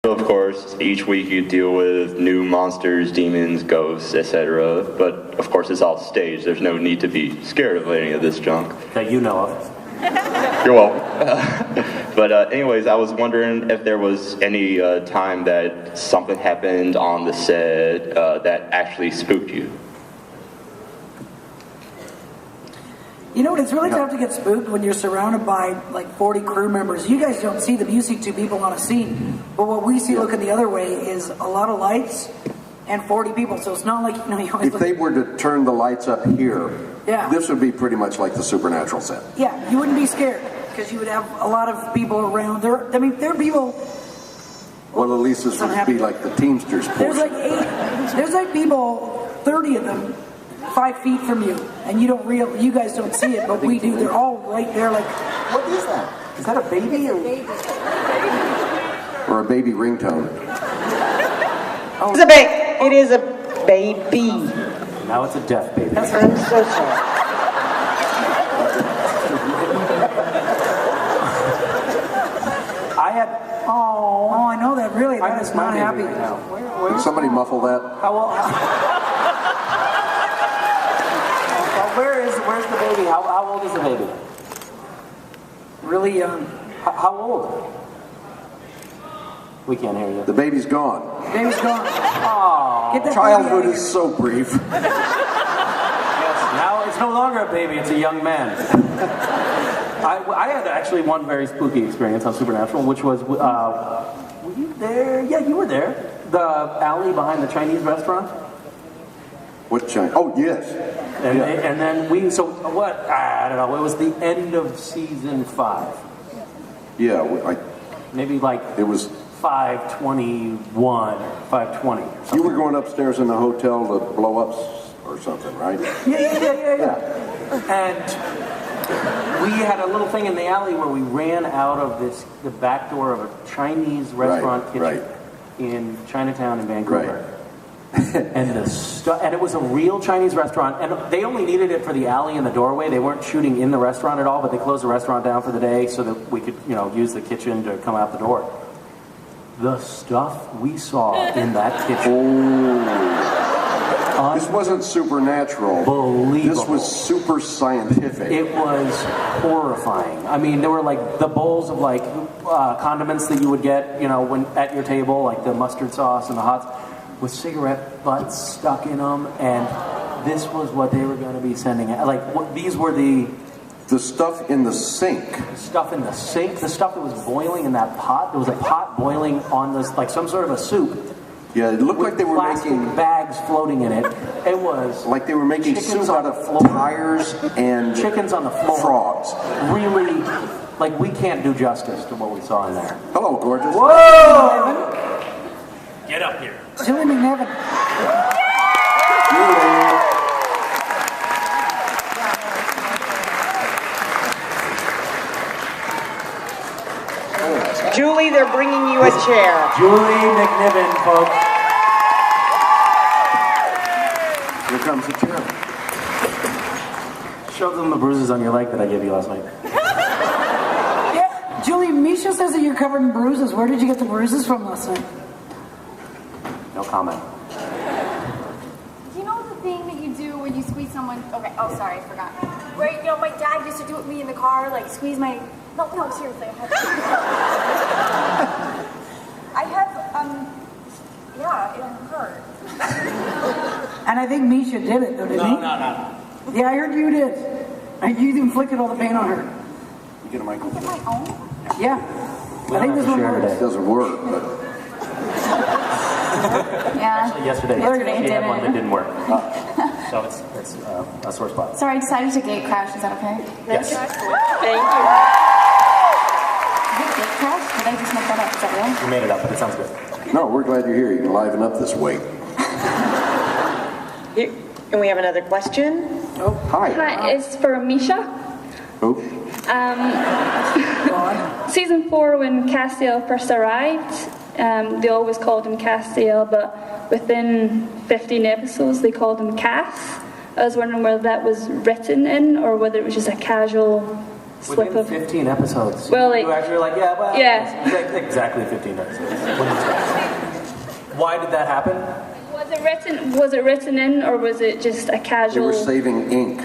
Of course, each week you deal with new monsters, demons, ghosts, etc. But of course, it's all staged. There's no need to be scared of any of this junk. That you know of. You're welcome. But anyways, I was wondering if there was any time that something happened on the set that actually spooked you. You know what, it's really tough to get spooked when you're surrounded by like 40 crew members. You guys don't see them, you see 2 people on a scene. But what we see looking the other way is a lot of lights and 40 people. So it's not like, you know, you always If they were to turn the lights up here, this would be pretty much like the Supernatural set. Yeah, you wouldn't be scared because you would have a lot of people around. There are people... Well, at least this would be like the Teamsters portion. There's like people, 30 of them, 5 feet from you, and you guys don't see it, but we do. They're all right there. Like, what is that? Is that a baby or a baby ringtone? Oh. It is a baby. Now it's a deaf baby. I'm so sorry. Oh, I know that. Really, that is not happy. Right Did somebody muffle that? Where's the baby? How old is the baby? Really young. How old? We can't hear you. The baby's gone. The baby's gone. Oh, childhood is so brief. Yes, now it's no longer a baby, it's a young man. I had actually one very spooky experience on Supernatural, which was, were you there? Yeah, you were there. The alley behind the Chinese restaurant. What Chinese? Oh, yes. And then I don't know, it was the end of season 5. Yeah, maybe like it was 5:21, 5:20. You were going upstairs in the hotel to blow up or something, right? Yeah. And we had a little thing in the alley where we ran out of the back door of a Chinese restaurant kitchen in Chinatown in Vancouver. And and it was a real Chinese restaurant, and they only needed it for the alley and the doorway. They weren't shooting in the restaurant at all, but they closed the restaurant down for the day so that we could, use the kitchen to come out the door. The stuff we saw in that kitchen. This wasn't supernatural. Believable. This was super scientific. It was horrifying. I mean, there were like the bowls of like condiments that you would get, when at your table, like the mustard sauce and the hot sauce, with cigarette butts stuck in them, and this was what they were going to be sending out. Like, these were the stuff in the sink. The stuff in the sink, the stuff that was boiling in that pot. There was a pot boiling on this, like some sort of a soup. Yeah, it looked like they were making bags floating in it. It was like they were making soup out of tires and chickens on the floor. Frogs. Really, like we can't do justice to what we saw in there. Hello, gorgeous. Whoa! Get up here. Julie McNevin. Julie, they're bringing you a chair. Julie McNevin, folks. Here comes the chair. Show them the bruises on your leg that I gave you last night. Yeah, Julie, Misha says that you're covered in bruises. Where did you get the bruises from last night? No comment. Do you know the thing that you do when you squeeze someone? Okay, oh sorry, I forgot. Where, my dad used to do it with me in the car, like squeeze my... No, seriously, I have, it hurt. And I think Misha did it, though, didn't he? No. Yeah, I heard you did. You inflicted all the pain on her. You get a microphone. My own? Yeah. I think this one works. It doesn't work, but... Yeah. Actually, yesterday she had one that didn't work. So it's a sore spot. Sorry, I decided to gate crash. Is that okay? Yes. Thank you. Gate crash? Did I just make that up? Is that real? You made it up, but it sounds good. No, we're glad you're here. You can liven up this way. And we have another question. Oh, hi. Hi, it's for Misha. Who? Season 4, when Castiel first arrived, they always called him Castiel, but within 15 episodes they called him Cass. I was wondering whether that was written in or whether it was just a casual slip within of... 15 episodes? Well, you actually were like, yeah. Exactly 15 episodes. did that happen? Was it written in, or was it just a They casual? were saving ink.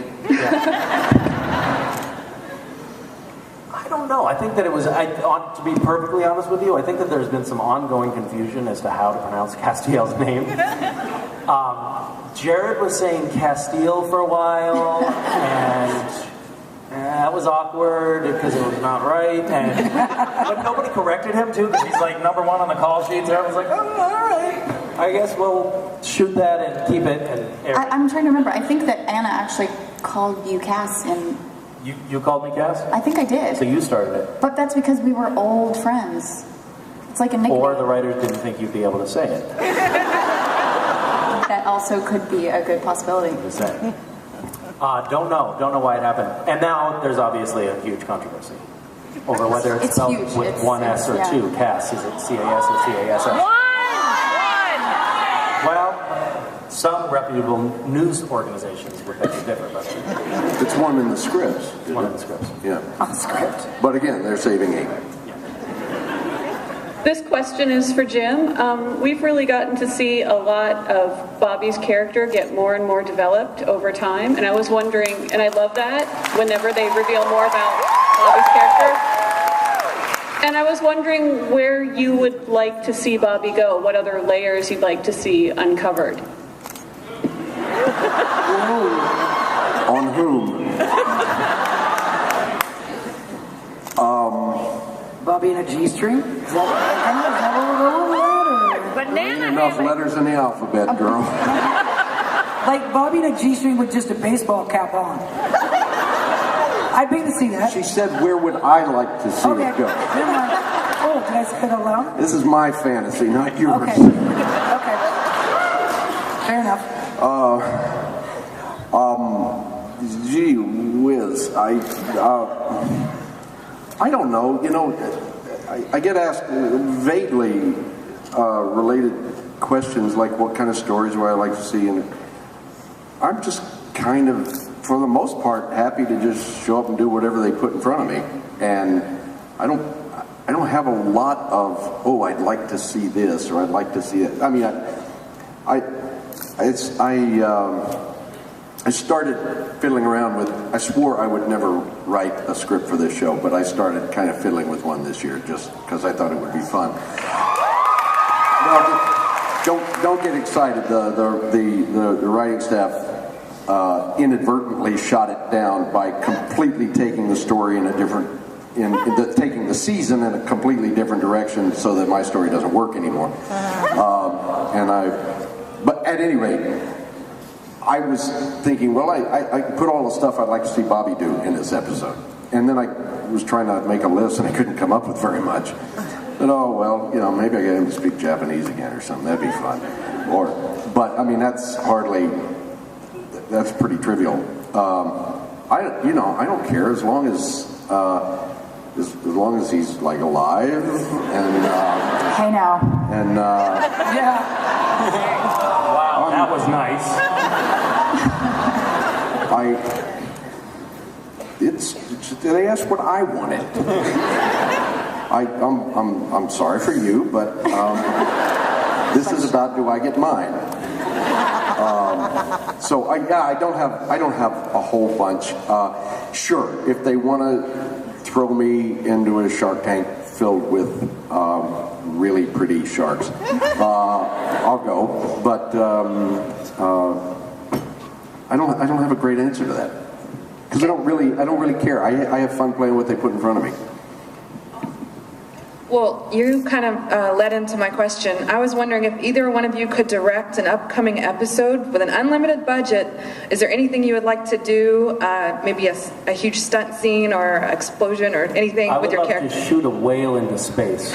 I don't know. I think that it was, to be perfectly honest with you, I think that there's been some ongoing confusion as to how to pronounce Castiel's name. Jared was saying Castile for a while, and that was awkward because it was not right. But nobody corrected him, too, because he's like #1 on the call sheets. And everyone's like, oh, all right. I guess we'll shoot that and keep it. And I'm trying to remember. I think that Anna actually called you Cass, and you called me Cass? I think I did. So you started it. But that's because we were old friends. It's like a nickname. Or the writers didn't think you'd be able to say it. That also could be a good possibility. Just saying. Don't know why it happened. And now there's obviously a huge controversy over whether it's spelled huge. with one S or two. Cass, is it C-A-S or C-A-S-S? One! Well, some reputable news organizations would beg to differ, but It's one in the scripts. it's one of the scripts. Yeah. On the script. But again, they're saving ink. This question is for Jim. We've really gotten to see a lot of Bobby's character get more and more developed over time, and I was wondering, and I love that, whenever they reveal more about Bobby's character. And I was wondering where you would like to see Bobby go, what other layers you'd like to see uncovered. On whom? Bobby in a G-string? Is that what we're going with? Banana Enough hammock. letters in the alphabet, girl. Like Bobby in a G-string with just a baseball cap on. I'd pay to see that. She said, where would I like to see Okay. it go? Never mind. Oh, did I say that out loud? This is my fantasy, not yours. Okay. Okay. Fair enough. Gee whiz, I don't know. You know, I get asked vaguely related questions like what kind of stories do I like to see, and I'm just kind of, for the most part, happy to just show up and do whatever they put in front of me, and I don't have a lot of, oh, I'd like to see this or I'd like to see it. I mean, I started fiddling around with, I swore I would never write a script for this show, but I started kind of fiddling with one this year just because I thought it would be fun. No, don't get excited. The writing staff inadvertently shot it down by completely taking the story in a different, taking the season in a completely different direction so that my story doesn't work anymore. But at any rate, I was thinking, well, I put all the stuff I'd like to see Bobby do in this episode. And then I was trying to make a list and I couldn't come up with very much. And oh, well, you know, maybe I get him to speak Japanese again or something. That'd be fun. But I mean, that's pretty trivial. I don't care as long as he's like alive and Hey now. and Yeah. Wow, that was nice. They asked what I wanted. I'm sorry for you, but this is about do I get mine. So I don't have a whole bunch. Sure, if they want to throw me into a Shark Tank filled with really pretty sharks, I'll go. But I don't have a great answer to that because I don't really care. I have fun playing what they put in front of me. Well, you kind of led into my question. I was wondering if either one of you could direct an upcoming episode with an unlimited budget. Is there anything you would like to do? Maybe a huge stunt scene or explosion or anything with your character? I would love to shoot a whale into space.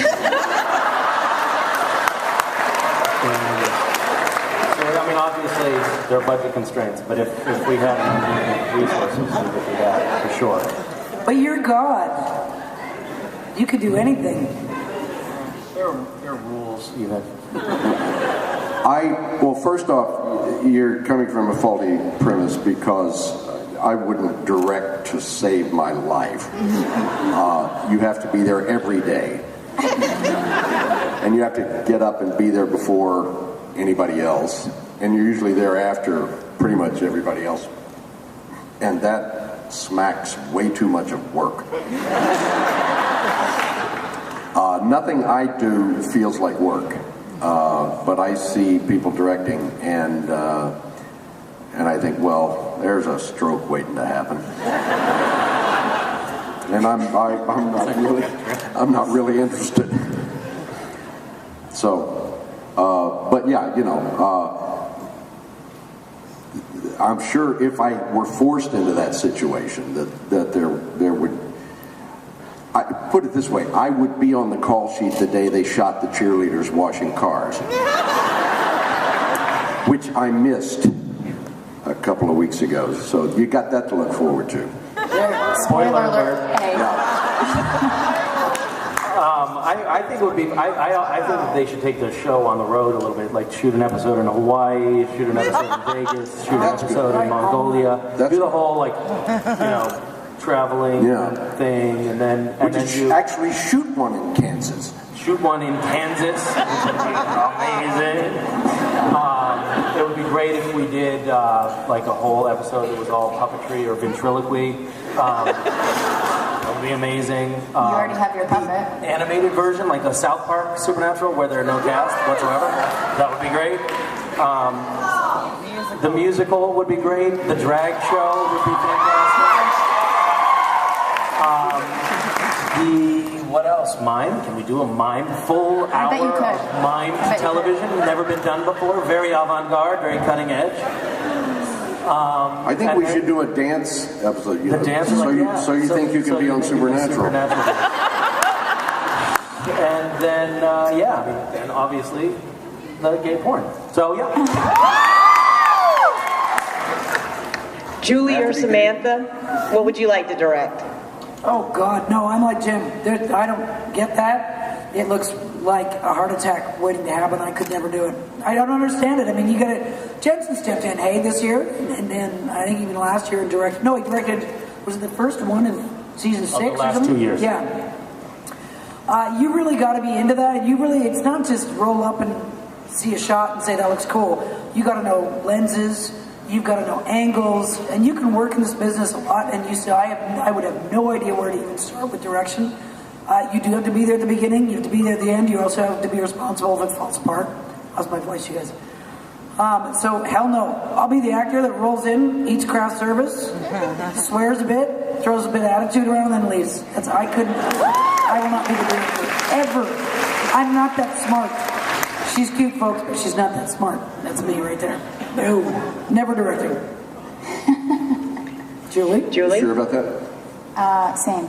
I mean, obviously, there are budget constraints, but if we had unlimited resources, we would do that for sure. But you're God. You could do anything. There are rules, even. Well, first off, you're coming from a faulty premise because I wouldn't direct to save my life. You have to be there every day. And you have to get up and be there before anybody else, and you're usually there after pretty much everybody else. And that smacks way too much of work. Nothing I do feels like work, but I see people directing, and I think, well, there's a stroke waiting to happen. And I'm not really interested. So, but yeah, you know, I'm sure if I were forced into that situation, that there would. I put it this way: I would be on the call sheet the day they shot the cheerleaders washing cars, which I missed a couple of weeks ago. So you got that to look forward to. Spoiler alert. Hey. I think it would be. I think that they should take the show on the road a little bit, like shoot an episode in Hawaii, shoot an episode in Vegas, shoot an episode in Mongolia, do the whole like, you know, traveling thing, and then you actually shoot one in Kansas. Shoot one in Kansas, which would be amazing. It would be great if we did like a whole episode that was all puppetry or ventriloquy. That would be amazing. You already have your puppet. Animated version, like a South Park Supernatural, where there are no cast whatsoever. That would be great. The musical would be great. The drag show would be fantastic. What else? Mime? Can we do a mime? Full hour of mime television? Never been done before. Very avant-garde, very cutting edge. I think we should do a dance episode. The dance, so you think you can be on Supernatural? And then, yeah, I mean, and obviously the gay porn. So yeah. Julie or Samantha, what would you like to direct? Oh God, no! I'm like Jim. I don't get that. It looks like a heart attack waiting to happen. I could never do it. I don't understand it. I mean, you got to. Jensen stepped in, this year, and then I think even last year and directed. No, he directed. Was it the first one in season 6 the last or something? 2 years. Yeah. You really got to be into that. You really. It's not just roll up and see a shot and say that looks cool. You got to know lenses. You've got to know angles, and you can work in this business a lot. And I would have no idea where to even start with direction. You do have to be there at the beginning. You have to be there at the end. You also have to be responsible if it falls apart. How's my voice, you guys? So hell no. I'll be the actor that rolls in, eats craft service, swears a bit, throws a bit of attitude around, and then leaves. I will not be the director ever. I'm not that smart. She's cute, folks, but she's not that smart. That's me right there. No, never directing. Julie? Julie? Sure about that? Same.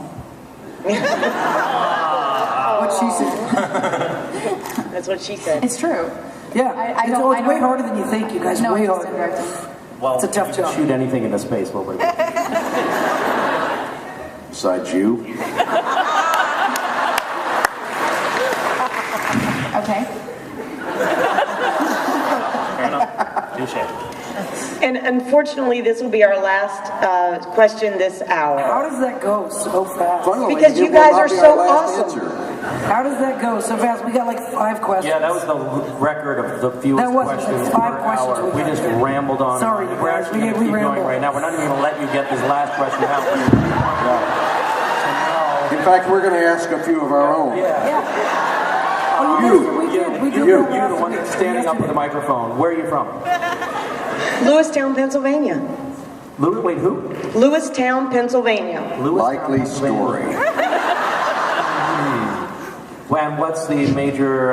What she said. That's what she said. It's true. Yeah, it's way harder than you think, you guys. No, way it's harder. Well, it's a tough job. Shoot anything into space, what would it be? Besides you? Okay. Fair enough. Touche. And unfortunately, this will be our last question this hour. How does that go so fast? Funnily, Because you it guys will not are be so our last awesome. answer. How does that go so fast? We got like 5 questions. Yeah, that was the record of the fewest That was questions like 5 per questions hour. we We got. just rambled on. Sorry, and on. you We're guys. actually We going to keep rambled. going right now. We're not even going to let you get this last question out. In fact, we're going to ask a few of our own. Oh, we did. You, the one that's standing up with the microphone. Where are you from? Lewistown, Pennsylvania. Wait, who? Lewistown, Pennsylvania. Likely story. And what's the major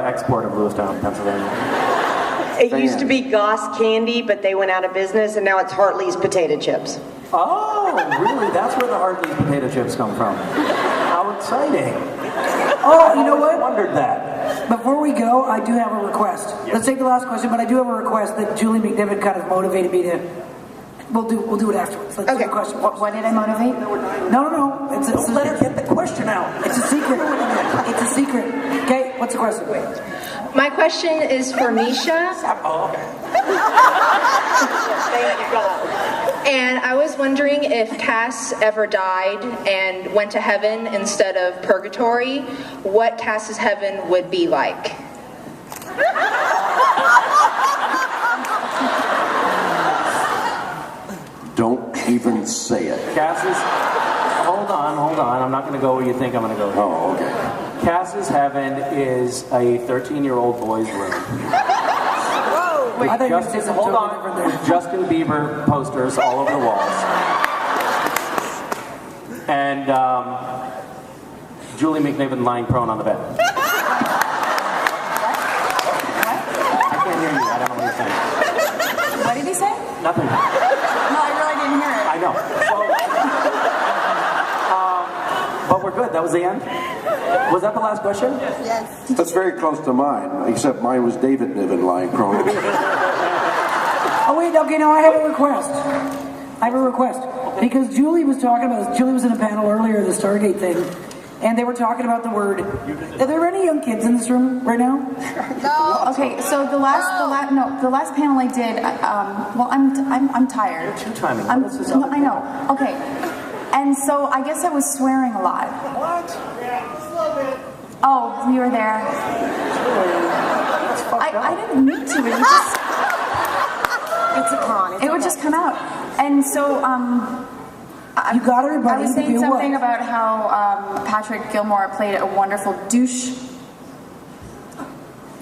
export of Lewistown, Pennsylvania? It used to be Goss Candy, but they went out of business, and now it's Hartley's Potato Chips. Oh, really? That's where the Hartley's potato chips come from. How exciting. Oh, you know what? I wondered that. Before we go, I do have a request. Yes. Let's take the last question, but I do have a request that Julie McNiven kind of motivated me to. We'll do it afterwards. Let's do the question. What did I motivate? No. Don't Let her get the question out. It's a secret. It's a secret. Okay, what's the question? My question is for Misha, Oh, okay. Thank you, God. and I was wondering if Cass ever died and went to heaven instead of purgatory, what Cass's heaven would be like. Cass's, hold on. I'm not going to go where you think I'm going to go. Oh, okay. Cass's heaven is a 13-year-old boy's room. I thought you were saying something Hold totally on. different there. Justin Bieber posters all over the walls. And Julie McNiven lying prone on the bed. I can't hear you. I don't know what you're saying. What did he say? Nothing. No, I really didn't hear it. I know. So, but we're good. That was the end? Was that the last question? Yes. That's very close to mine, except mine was David Niven lying prone. Oh wait, okay, now I have a request. Because Julie was talking about this. Julie was in a panel earlier, the Stargate thing, and they were talking about the word. Are there any young kids in this room right now? No. Okay, so the last panel I did. Well, I'm tired. You're two-timing. I know. Okay, and so I guess I was swearing a lot. What? Oh, you were there. I didn't mean to. It was just. It's a con. It would just come out. And so, You got everybody. I was saying something about how Patrick Gilmore played a wonderful douche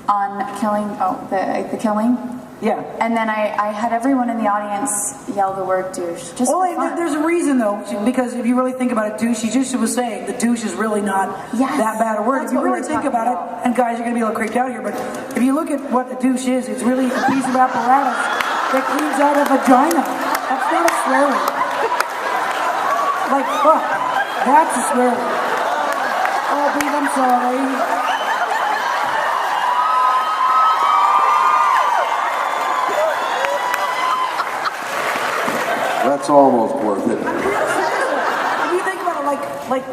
on Killing. Oh, the Killing. Yeah. And then I had everyone in the audience yell the word douche. Just Well, for fun. there's a reason though, because if you really think about it, douche. She just was saying the douche is really not Yes, that bad a word. that's If you what we really were think talking about about. it, and guys, you're gonna be a little creeped out here, but if you look at what a douche is, it's really a piece of apparatus that cleans out a vagina. That's not a swear word. Like fuck, that's a swear word. Oh, Beav, I'm sorry. That's almost worth it. If you think about it, like,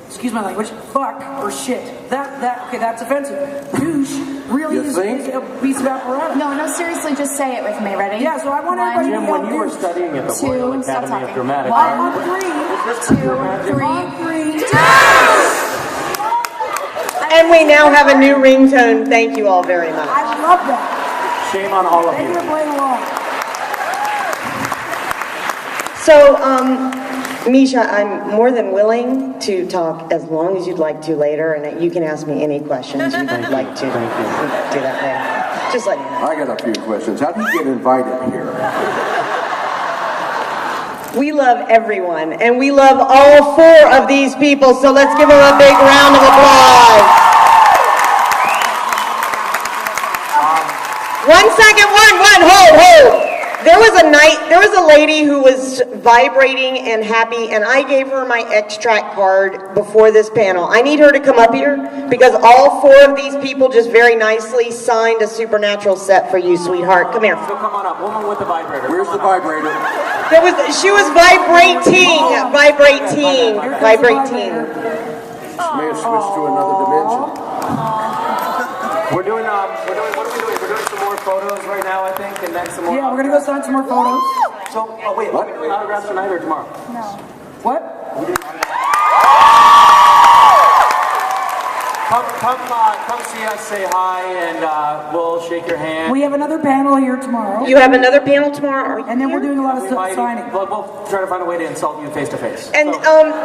excuse my language, fuck or shit. Okay, that's offensive. Douche really You is think? a piece of apparatus. No, seriously, just say it with me. Ready? Yeah, so I want everybody Jim, to when yell you were douche. studying at the Two, Royal stop Academy of talking. Dramatic One, Art, On three. Two, On three. three. And we now have a new ringtone. Thank you all very much. I love that. shame on all of Thank you you. for playing along. So, Misha, I'm more than willing to talk as long as you'd like to later, and you can ask me any questions you'd like to do that later. Just let me know. I got a few questions. How do you get invited here? We love everyone, and we love all four of these people, so let's give them a big round of applause. One second, hold. There was a lady who was vibrating and happy, and I gave her my extract card before this panel. I need her to come up here, because all four of these people just very nicely signed a supernatural set for you, sweetheart. Come here. So come on up, woman with the vibrator. Where's the vibrator? She was vibrating. May have switched to another dimension. What are we doing? We're doing some more photos right now, I think, and then some more. Yeah, we're gonna go sign some more photos. So, wait, are we doing autographs tonight or tomorrow? No. What? Come see us, say hi, and we'll shake your hand. We have another panel here tomorrow. You have another panel tomorrow? And then we're doing a lot of signing. We'll try to find a way to insult you face to face. And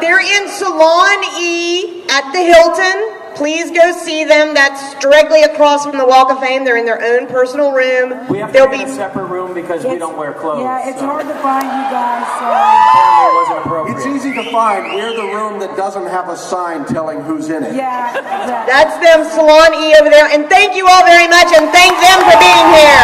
they're in Salon E at the Hilton. Please go see them. That's directly across from the Walk of Fame. They're in their own personal room. We have to They'll be in be a separate room because we don't wear clothes. Yeah, it's so hard to find you guys. apparently it wasn't appropriate. It's easy to find. We're the room that doesn't have a sign telling who's in it. Yeah, exactly. That's them, Salon E over there. And thank you all very much, and thank them for being here.